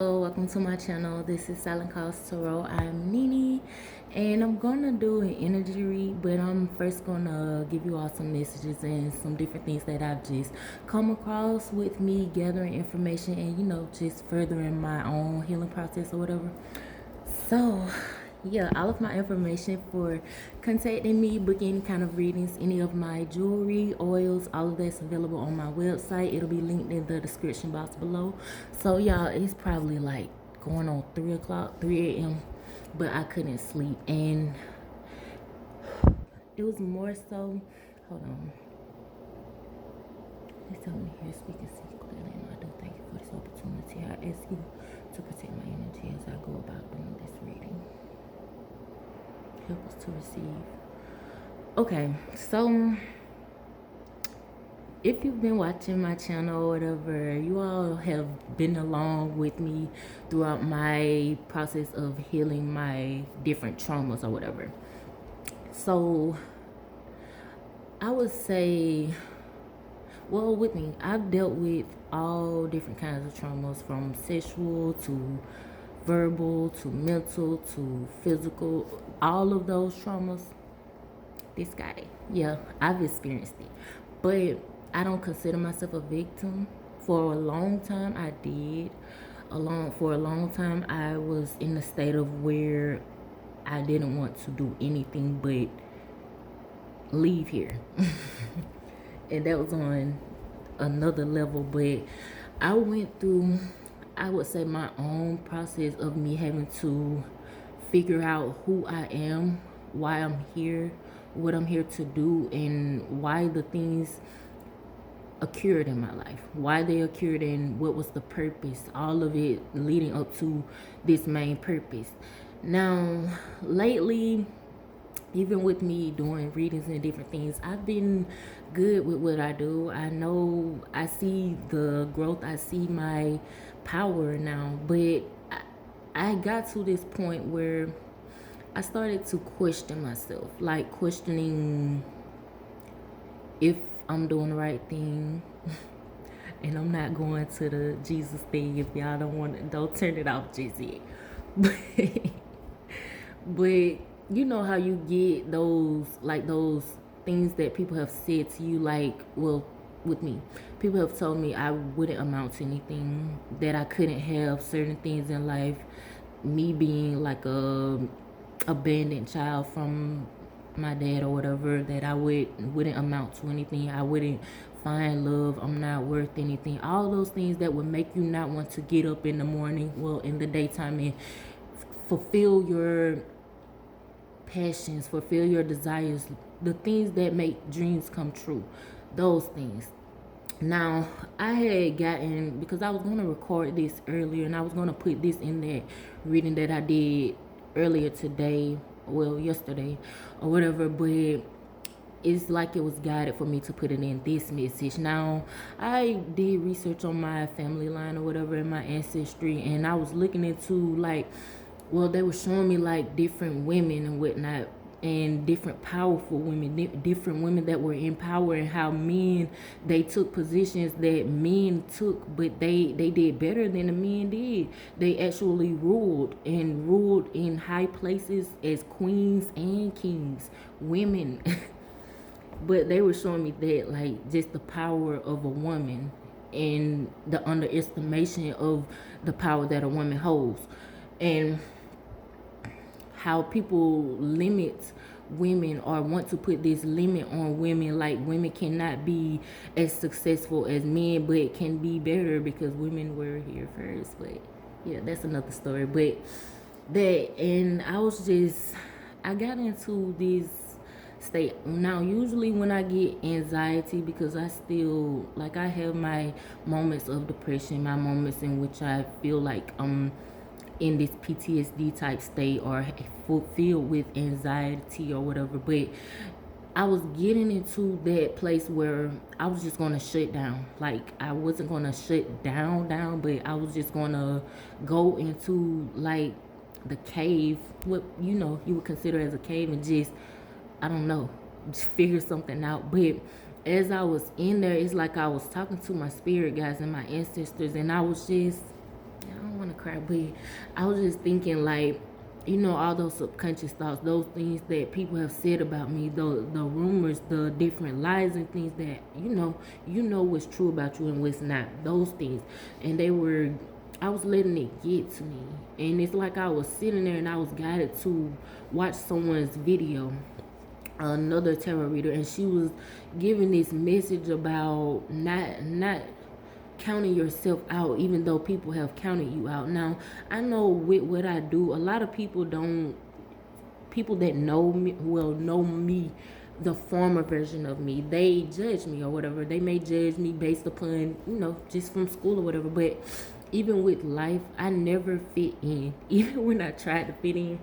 Hello, welcome to my channel. This is Silent Calls Tarot. I'm Nini, and I'm gonna do an energy read, but I'm first gonna give you all some messages and some different things that I've just come across with me gathering information and just furthering my own healing process or whatever. So yeah, all of my information for contacting me, booking any kind of readings, any of my jewelry, oils, all of that's available on my website. It'll be linked in the description box below. So y'all, it's probably like going on 3 o'clock, 3 a.m. but I couldn't sleep, and it was more so, hold on. Please tell me here, speak and see clearly, and I do thank you for this opportunity. I ask you to protect my energy as I go about doing this reading. Help us to receive. Okay, so if you've been watching my channel or whatever, you all have been along with me throughout my process of healing my different traumas or whatever. So I would say, well, with me, I've dealt with all different kinds of traumas, from sexual to verbal to mental to physical. All of those traumas, this guy, yeah, I've experienced it, but I don't consider myself a victim. For a long time I did. For a long time I was in a state of where I didn't want to do anything but leave here. And that was on another level, but I went through, I would say, my own process of me having to figure out who I am, why I'm here, what I'm here to do, and why the things occurred in my life, why they occurred, and what was the purpose, all of it leading up to this main purpose. Now, lately, even with me doing readings and different things, I've been good with what I do. I know I see the growth, I see my power now, but I got to this point where I started to question myself, like questioning if I'm doing the right thing. And I'm not going to the Jesus thing. If y'all don't turn it off just yet. But you know how you get those things that people have said to you, like, well, with me, people have told me I wouldn't amount to anything, that I couldn't have certain things in life, me being like a abandoned child from my dad or whatever, that I wouldn't amount to anything, I wouldn't find love, I'm not worth anything, all those things that would make you not want to get up in the morning, well, in the daytime, and fulfill your passions, fulfill your desires, the things that make dreams come true, those things. Now, I had gotten, because I was going to record this earlier, and I was going to put this in that reading that I did earlier today, well, yesterday or whatever, but it's like it was guided for me to put it in this message. Now, I did research on my family line or whatever in my ancestry, and I was looking into, like, well, they were showing me like different women and whatnot, and different powerful women, different women that were in power, and how men, they took positions that men took, but they did better than the men did. They actually ruled, and ruled in high places as queens and kings, women. But they were showing me that, like, just the power of a woman and the underestimation of the power that a woman holds, and how people limit women or want to put this limit on women, like women cannot be as successful as men, but can be better because women were here first. But yeah, that's another story. But that, and I got into this state. Now, usually when I get anxiety, because I still, like, I have my moments of depression, my moments in which I feel like I'm in this PTSD type state, or filled with anxiety or whatever, but I was getting into that place where I was just gonna shut down. Like, I wasn't gonna shut down, but I was just gonna go into, like, the cave, what you would consider as a cave, and just, I don't know, just figure something out. But as I was in there, it's like I was talking to my spirit guides and my ancestors, and I was just, I don't want to cry, but I was just thinking, like, you know, all those subconscious thoughts, those things that people have said about me, the rumors, the different lies and things that you know what's true about you and what's not. Those things, and I was letting it get to me, and it's like I was sitting there and I was guided to watch someone's video, another tarot reader, and she was giving this message about not counting yourself out, even though people have counted you out. Now, I know with what I do, a lot of people don't, people that know me, will know me, the former version of me, they judge me or whatever. They may judge me based upon, just from school or whatever. But even with life, I never fit in. Even when I tried to fit in,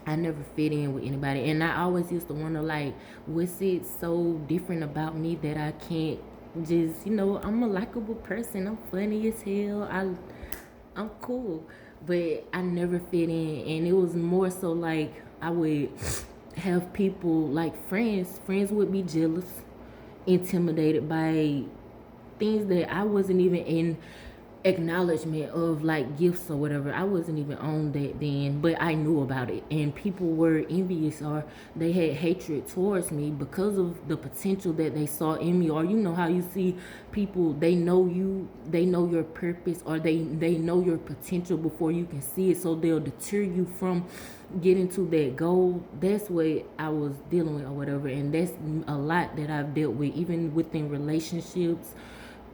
I never fit in with anybody. And I always used to wonder, like, what's it so different about me that I can't just, I'm a likable person. I'm funny as hell. I'm cool. But I never fit in. And it was more so like I would have people, like friends would be jealous, intimidated by things that I wasn't even in acknowledgement of, like gifts or whatever. I wasn't even on that then, but I knew about it, and people were envious or they had hatred towards me because of the potential that they saw in me. Or how you see people, they know you, they know your purpose, or they know your potential before you can see it, so they'll deter you from getting to that goal. That's what I was dealing with or whatever, and that's a lot that I've dealt with, even within relationships.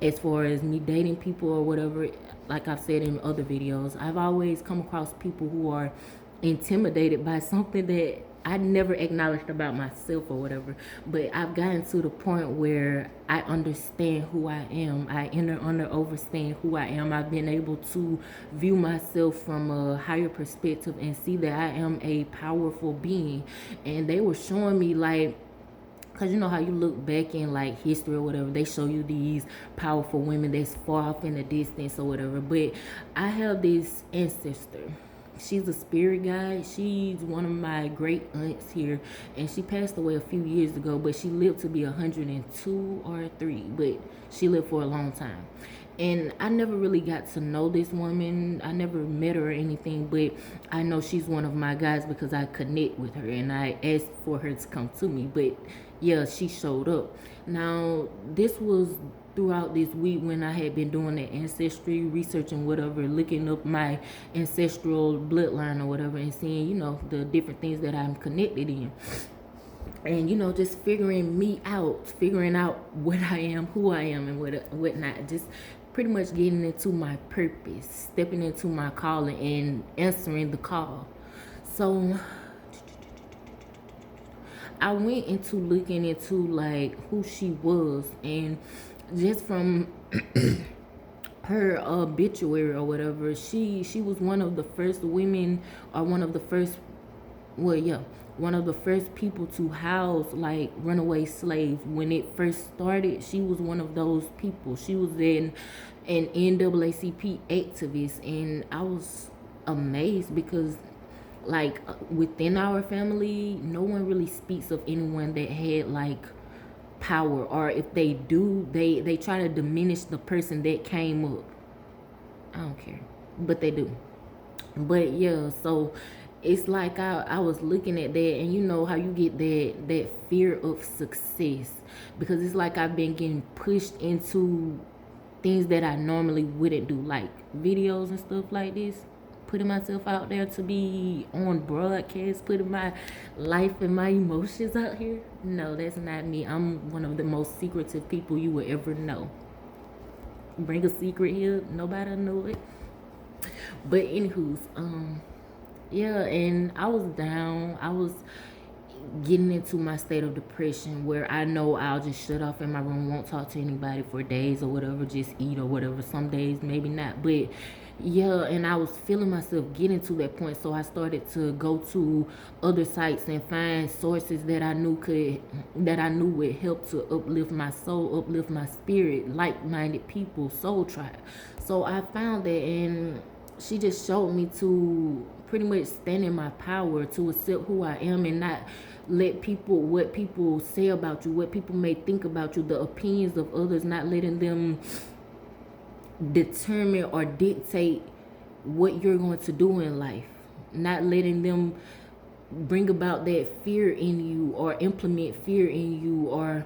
As far as me dating people or whatever, like I've said in other videos, I've always come across people who are intimidated by something that I never acknowledged about myself or whatever. But I've gotten to the point where I understand who I am. I understand who I am. I've been able to view myself from a higher perspective and see that I am a powerful being. And they were showing me, like, because you know how you look back in like history or whatever, they show you these powerful women that's far off in the distance or whatever. But I have this ancestor. She's a spirit guide. She's one of my great aunts here, and she passed away a few years ago, but she lived to be 102 or 3, but she lived for a long time. And I never really got to know this woman. I never met her or anything, but I know she's one of my guys because I connect with her and I asked for her to come to me. But yeah, she showed up. Now, this was throughout this week when I had been doing the ancestry, researching whatever, looking up my ancestral bloodline or whatever, and seeing, the different things that I'm connected in. And, just figuring out what I am, who I am, and whatnot. Just pretty much getting into my purpose, stepping into my calling and answering the call. So I went into looking into like who she was, and just from her obituary or whatever, she was one of the first women, or one of the first people to house like runaway slaves. When it first started, she was one of those people. She was an NAACP activist, and I was amazed because like within our family, no one really speaks of anyone that had like power, or if they do, they try to diminish the person that came up. I don't care, but they do. But yeah, so it's like I was looking at that, and you know how you get that fear of success, because it's like I've been getting pushed into things that I normally wouldn't do, like videos and stuff like this, putting myself out there to be on broadcast, putting my life and my emotions out here. No, that's not me. I'm one of the most secretive people you will ever know. Bring a secret here, nobody know it. But anywho's, yeah, and I was down. I was getting into my state of depression where I know I'll just shut off in my room, won't talk to anybody for days or whatever, just eat or whatever. Some days maybe not, but yeah, and I was feeling myself getting to that point. So I started to go to other sites and find sources that I knew would help to uplift my soul, uplift my spirit, like-minded people, soul tribe. So I found that, and she just showed me to pretty much stand in my power, to accept who I am and not let what people say about you, what people may think about you, the opinions of others, not letting them determine or dictate what you're going to do in life, not letting them bring about that fear in you or implement fear in you, or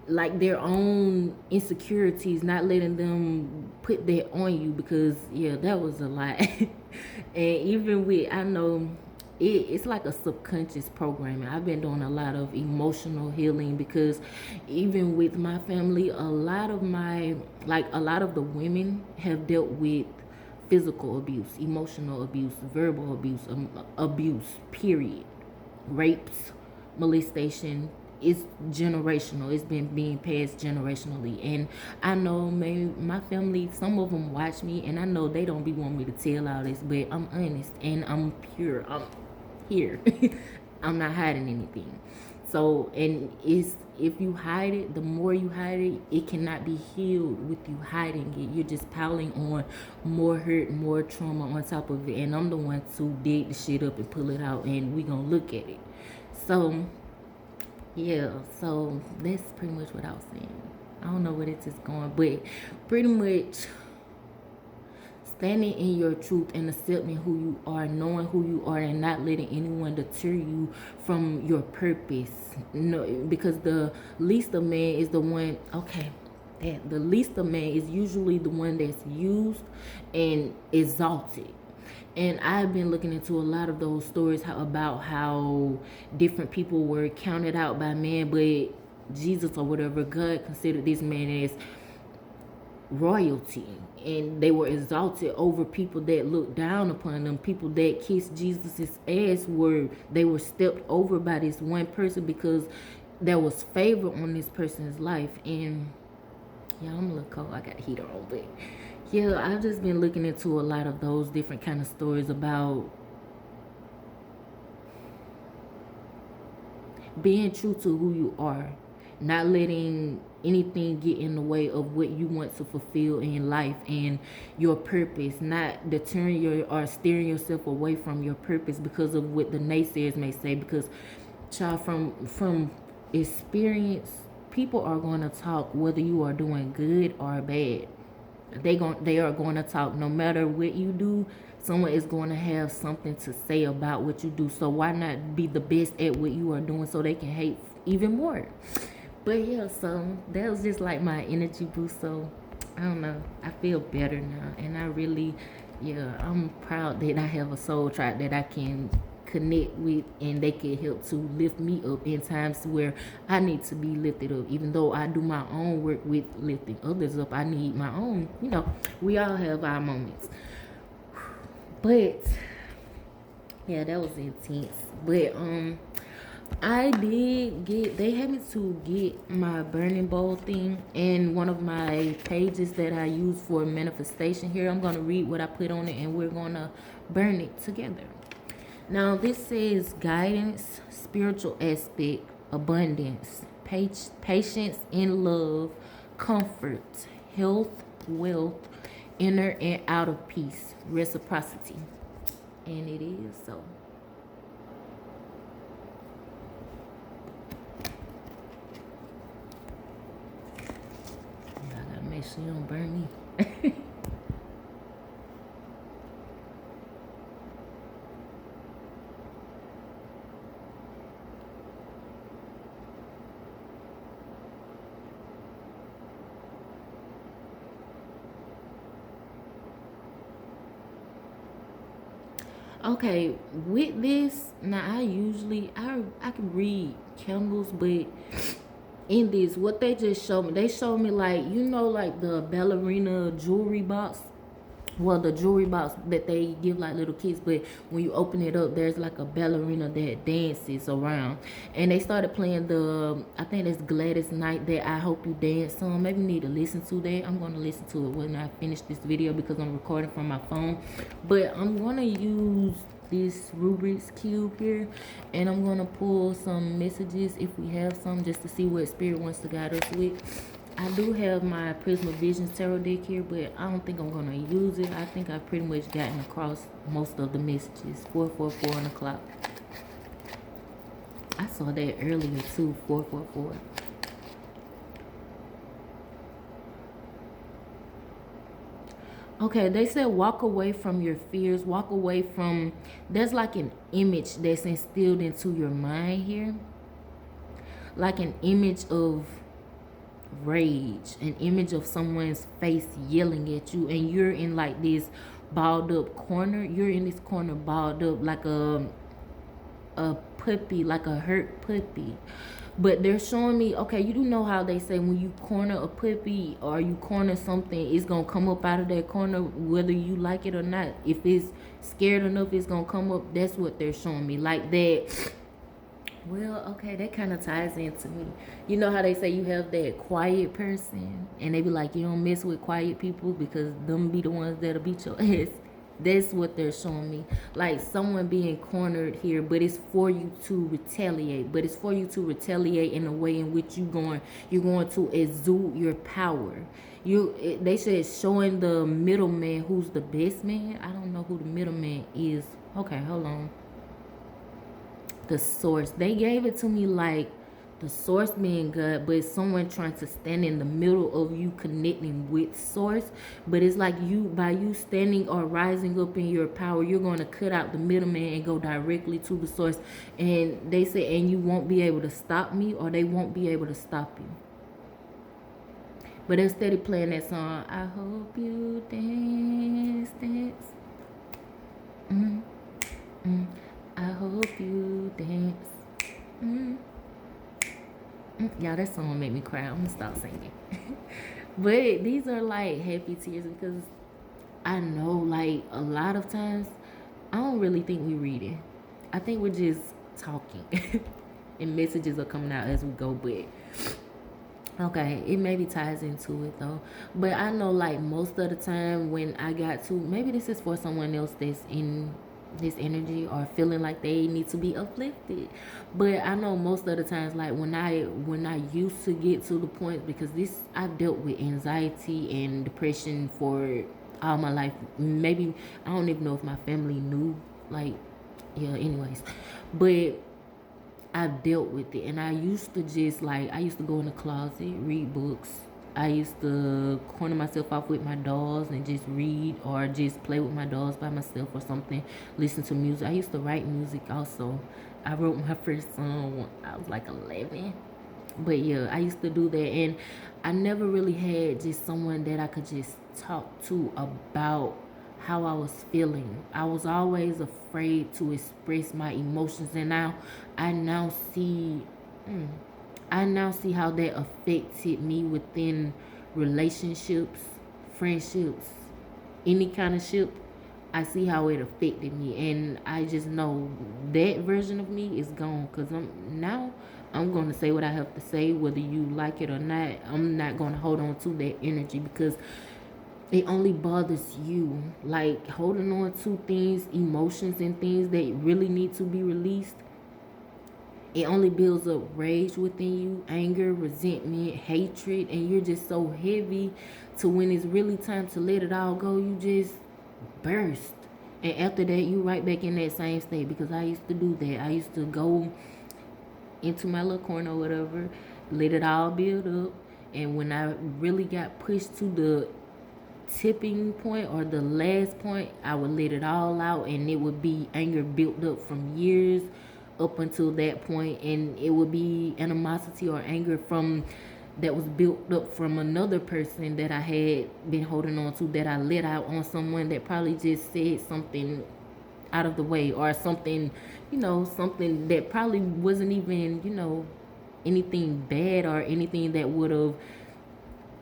like their own insecurities, not letting them put that on you, because yeah, that was a lot. And even with, I know it's like a subconscious programming. I've been doing a lot of emotional healing, because even with my family, a lot of the women have dealt with physical abuse, emotional abuse, verbal abuse, abuse, period. Rapes, molestation is generational. It's been being passed generationally. And I know maybe my family, some of them watch me, and I know they don't be wanting me to tell all this, but I'm honest and I'm pure. I'm here. I'm not hiding anything. So, and it's, if you hide it, the more you hide it, it cannot be healed with you hiding it. You're just piling on more hurt, more trauma on top of it. And I'm the one to dig the shit up and pull it out, and we gonna look at it. So, yeah, so that's pretty much what I was saying. I don't know where this is going, but pretty much standing in your truth and accepting who you are, knowing who you are, and not letting anyone deter you from your purpose. No, because the least of man is the one, the least of man is usually the one that's used and exalted. And I've been looking into a lot of those stories about how different people were counted out by man, but Jesus or whatever, God considered this man as royalty, and they were exalted over people that looked down upon them. People that kissed Jesus's ass, they were stepped over by this one person because there was favor on this person's life. And yeah, I'm a little cold, I got a heater on, but yeah, I've just been looking into a lot of those different kind of stories about being true to who you are, not letting anything get in the way of what you want to fulfill in life and your purpose, not deterring or steering yourself away from your purpose because of what the naysayers may say. Because, child, from experience, people are going to talk whether you are doing good or bad. They are going to talk no matter what you do. Someone is going to have something to say about what you do. So why not be the best at what you are doing so they can hate even more? But yeah, so that was just like my energy boost. So I don't know, I feel better now, and I really, yeah, I'm proud that I have a soul tribe that I can connect with, and they can help to lift me up in times where I need to be lifted up. Even though I do my own work with lifting others up, I need my own, we all have our moments. But yeah, that was intense. But they had me to get my burning bowl thing in one of my pages that I use for manifestation. Here, I'm going to read what I put on it, and we're going to burn it together. Now, this says guidance, spiritual aspect, abundance, patience in love, comfort, health, wealth, inner and outer peace, reciprocity. And it is so. I gotta make sure you don't burn me. Okay, with this, now I can read candles, but in this, what they just showed me, they showed me like the ballerina jewelry box. Well, the jewelry box that they give like little kids, but when you open it up, there's like a ballerina that dances around. And they started playing I think that's Gladys Knight, that I Hope You Dance song. Maybe you need to listen to that. I'm going to listen to it when I finish this video because I'm recording from my phone. But I'm going to use this Rubik's Cube here, and I'm going to pull some messages if we have some, just to see what Spirit wants to guide us with. I do have my Prisma Visions Tarot deck here, but I don't think I'm going to use it. I think I've pretty much gotten across most of the messages. 444 on the clock. I saw that earlier too, 444. Okay, they said walk away from your fears, walk away from, there's like an image that's instilled into your mind here, like an image of rage, an image of someone's face yelling at you, and you're in like this balled up corner. You're in this corner balled up like a puppy, like a hurt puppy. But they're showing me, okay, you do know how they say when you corner a puppy or you corner something, it's gonna come up out of that corner whether you like it or not. If it's scared enough, it's gonna come up. That's what they're showing me, like that. Well, okay, that kind of ties into me. You know how they say you have that quiet person, and they be like, you don't mess with quiet people because them be the ones that'll beat your ass. That's what they're showing me. Like someone being cornered here, but it's for you to retaliate. But it's for you to retaliate in a way in which you're going to exude your power. They said showing the middleman who's the best man. I don't know who the middleman is. Okay, hold on. The source. They gave it to me like the source being God, but it's someone trying to stand in the middle of you connecting with source. But it's like by you standing or rising up in your power, you're going to cut out the middleman and go directly to the source. And they say, and you won't be able to stop me, or they won't be able to stop you. But instead of playing that song, I hope you dance. I hope you dance. Y'all, that song made me cry. I'm gonna stop singing. But these are like happy tears because I know, like, a lot of times I don't really think we read it. I think we're just talking and messages are coming out as we go. But okay, it maybe ties into it though. But I know, like, most of the time when I got to, maybe this is for someone else that's in this energy or feeling like they need to be uplifted. But I know most of the times, like when I used to get to the point, because I've dealt with anxiety and depression for all my life. Maybe I don't even know if my family knew, like, yeah, anyways. But I've dealt with it, and I used to go in the closet, read books. I used to corner myself off with my dolls and just read or just play with my dolls by myself or something, listen to music. I used to write music also. I wrote my first song when I was like 11. But yeah, I used to do that, and I never really had just someone that I could just talk to about how I was feeling. I was always afraid to express my emotions, and now I now see how that affected me within relationships, friendships, any kind of ship. I see how it affected me, and I just know that version of me is gone. Cause I'm gonna say what I have to say, whether you like it or not. I'm not gonna hold on to that energy because it only bothers you. Like holding on to things, emotions, and things that really need to be released. It only builds up rage within you, anger, resentment, hatred, and you're just so heavy to when it's really time to let it all go, you just burst. And after that, you right back in that same state, because I used to do that. I used to go into my little corner or whatever, let it all build up, and when I really got pushed to the tipping point or the last point, I would let it all out, and it would be anger built up from years up until that point, and it would be animosity or anger from that was built up from another person that I had been holding on to, that I let out on someone that probably just said something out of the way, or something, something that probably wasn't even, anything bad or anything that would have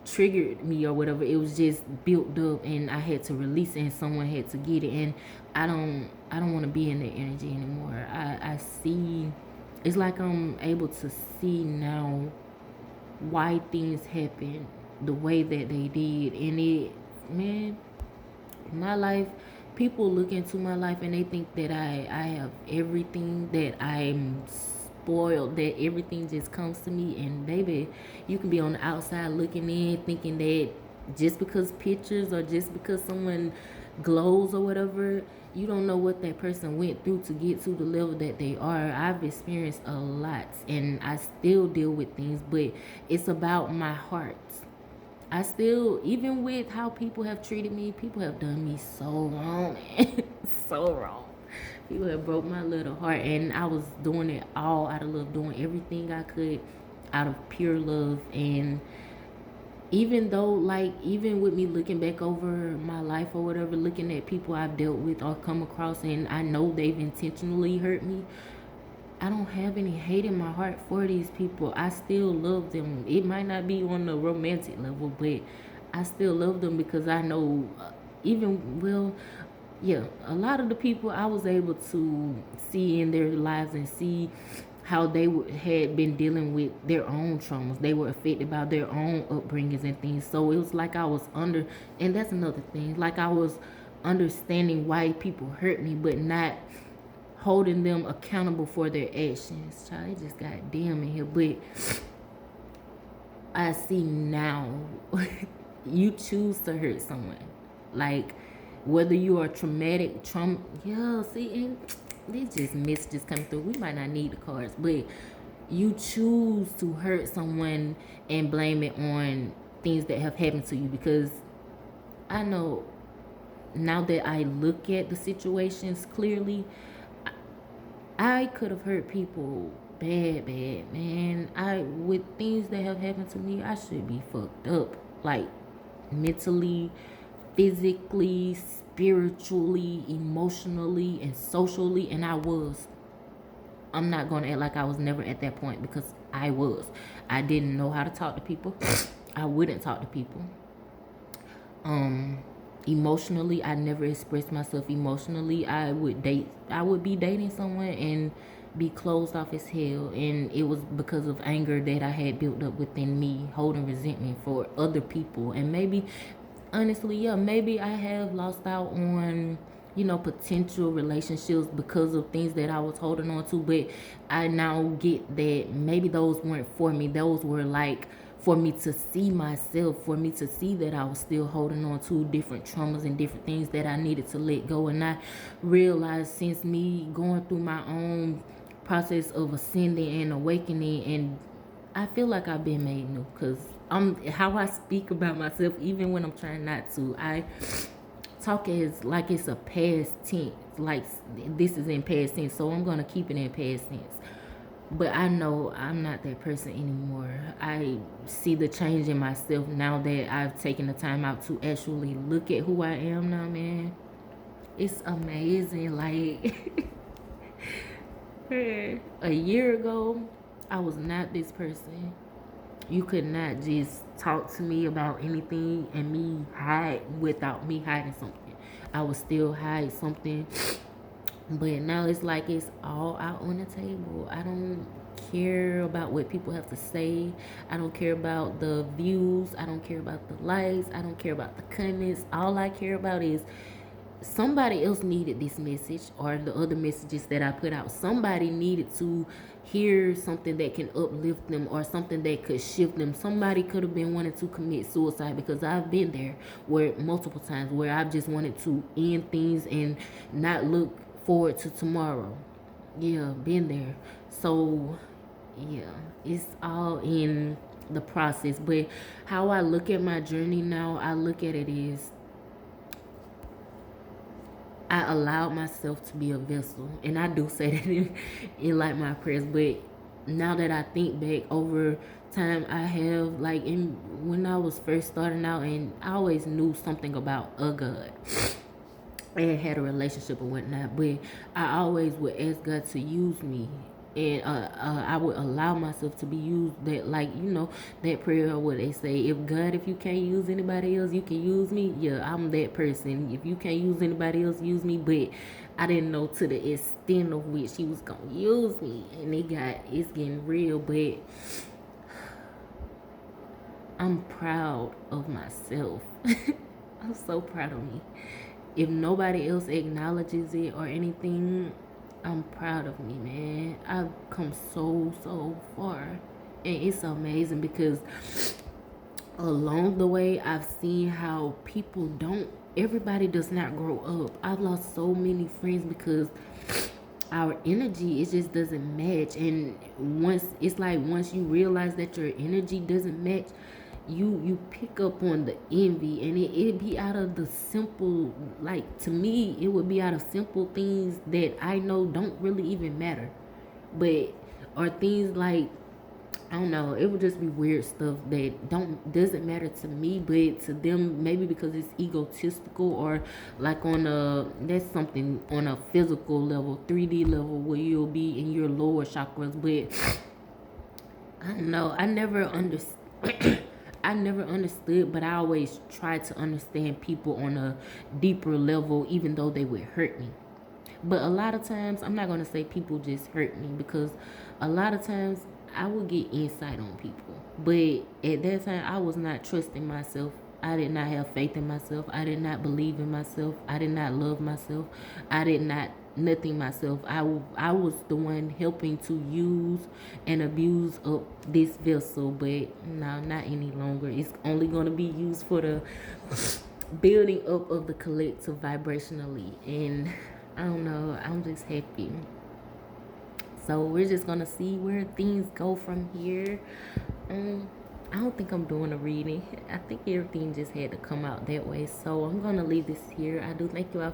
triggered me or whatever. It was just built up, and I had to release it, and someone had to get it. And I don't want to be in that energy anymore. I see, it's like I'm able to see now why things happen the way that they did. And my life, people look into my life and they think that I have everything, that I'm spoiled, that everything just comes to me. And baby, you can be on the outside looking in thinking that just because pictures or just because someone glows or whatever, you don't know what that person went through to get to the level that they are. I've experienced a lot, and I still deal with things, but it's about my heart. I still, even with how people have treated me, people have done me so wrong, man. So wrong. People have broke my little heart, and I was doing it all out of love, doing everything I could out of pure love. And even though, like, even with me looking back over my life or whatever, looking at people I've dealt with or come across, and I know they've intentionally hurt me, I don't have any hate in my heart for these people. I still love them. It might not be on the romantic level, but I still love them because I know, even, well, yeah, a lot of the people I was able to see in their lives and see how they had been dealing with their own traumas. They were affected by their own upbringings and things. So it was like I was under, and that's another thing, like I was understanding why people hurt me, but not holding them accountable for their actions. Child, it just got damn in here. But I see now, you choose to hurt someone. Like, whether you are traumatic, yeah, see, and these just messages coming through. We might not need the cards, but you choose to hurt someone and blame it on things that have happened to you. Because I know now that I look at the situations clearly, I could have hurt people bad, man. With things that have happened to me, I should be fucked up. Like, mentally, physically, spiritually, emotionally, and socially, and I was. I'm not going to act like I was never at that point, because I was. I didn't know how to talk to people. I wouldn't talk to people. Emotionally, I never expressed myself emotionally. I would be dating someone and be closed off as hell, and it was because of anger that I had built up within me, holding resentment for other people. And maybe, honestly, yeah, maybe I have lost out on, potential relationships because of things that I was holding on to. But I now get that maybe those weren't for me. Those were like for me to see myself, for me to see that I was still holding on to different traumas and different things that I needed to let go. And I realized, since me going through my own process of ascending and awakening, and I feel like I've been made new, because how I speak about myself, even when I'm trying not to, I talk as like it's a past tense, like this is in past tense, so I'm going to keep it in past tense. But I know I'm not that person anymore. I see the change in myself now that I've taken the time out to actually look at who I am now, man. It's amazing. Like, a year ago, I was not this person. You could not just talk to me about anything and me hide without me hiding something. I would still hide something. But now it's like it's all out on the table. I don't care about what people have to say. I don't care about the views. I don't care about the likes. I don't care about the comments. All I care about is somebody else needed this message, or the other messages that I put out. Somebody needed to hear something that can uplift them, or something that could shift them. Somebody could have been wanting to commit suicide, because I've been there where multiple times where I've just wanted to end things and not look forward to tomorrow. Yeah, been there. So yeah, it's all in the process. But how I look at my journey now, I look at it is, I allowed myself to be a vessel. And I do say that in like my prayers. But now that I think back over time, I have, like, when I was first starting out, and I always knew something about a God and had a relationship or whatnot, but I always would ask God to use me, and I would allow myself to be used. That, like, that prayer where they say, if you can't use anybody else, you can use me. Yeah, I'm that person. If you can't use anybody else, use me. But I didn't know to the extent of which he was gonna use me, and it's getting real. But I'm proud of myself. I'm so proud of me. If nobody else acknowledges it or anything, I'm proud of me, man. I've come so far. And it's amazing, because along the way, I've seen how everybody does not grow up. I've lost so many friends because our energy, it just doesn't match. And once you realize that your energy doesn't match, you pick up on the envy, and it be out of the simple, like, to me it would be out of simple things that I know don't really even matter, but or things like, I don't know, it would just be weird stuff that doesn't matter to me, but to them, maybe because it's egotistical, or like on a, that's something on a physical level, 3D level, where you'll be in your lower chakras. But I don't know, I never understood. I never understood, but I always tried to understand people on a deeper level, even though they would hurt me. But a lot of times, I'm not going to say people just hurt me, because a lot of times I would get insight on people. But at that time, I was not trusting myself. I did not have faith in myself. I did not believe in myself. I did not love myself. I did not nothing myself. I was the one helping to use and abuse up this vessel. But no, not any longer. It's only going to be used for the building up of the collective vibrationally. And I don't know, I'm just happy. So we're just gonna see where things go from here. I don't think I'm doing a reading. I think everything just had to come out that way. So I'm gonna leave this here. I do thank you all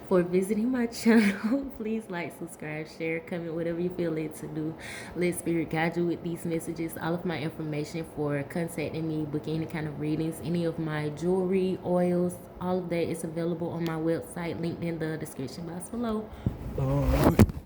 for visiting my channel. Please like, subscribe, share, comment, whatever you feel led to do. Let spirit guide you with these messages. All of my information for contacting me, booking any kind of readings, any of my jewelry, oils, all of that is available on my website, linked in the description box below. Bye.